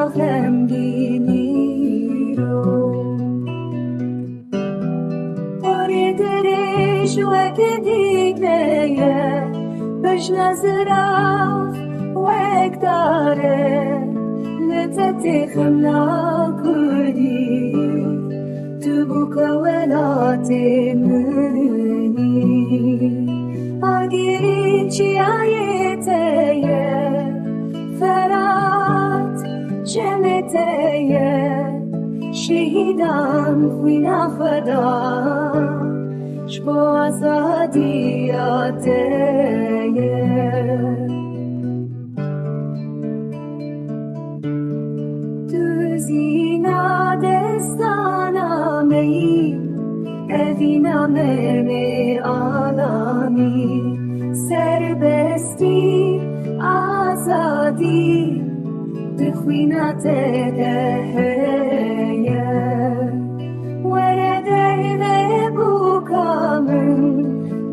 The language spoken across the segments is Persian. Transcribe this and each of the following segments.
غمگینی رو باری درش وک دیگه بش نظرف وک داره لتتی خمنا کردی تو بکا ولاتی منی آگیری چی آیتیه فرات جمتیه شهیدان خوینا خدا شبو آزادیاتیه تو زینا دستانامی اوینا مرمی آلامی سربستی آزادی دخوینا تهیه ورده بو کامن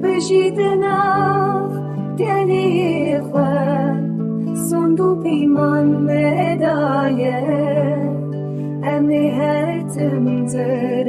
بجیدناف دلی خود صندو پیمان مدایه امی هر تمده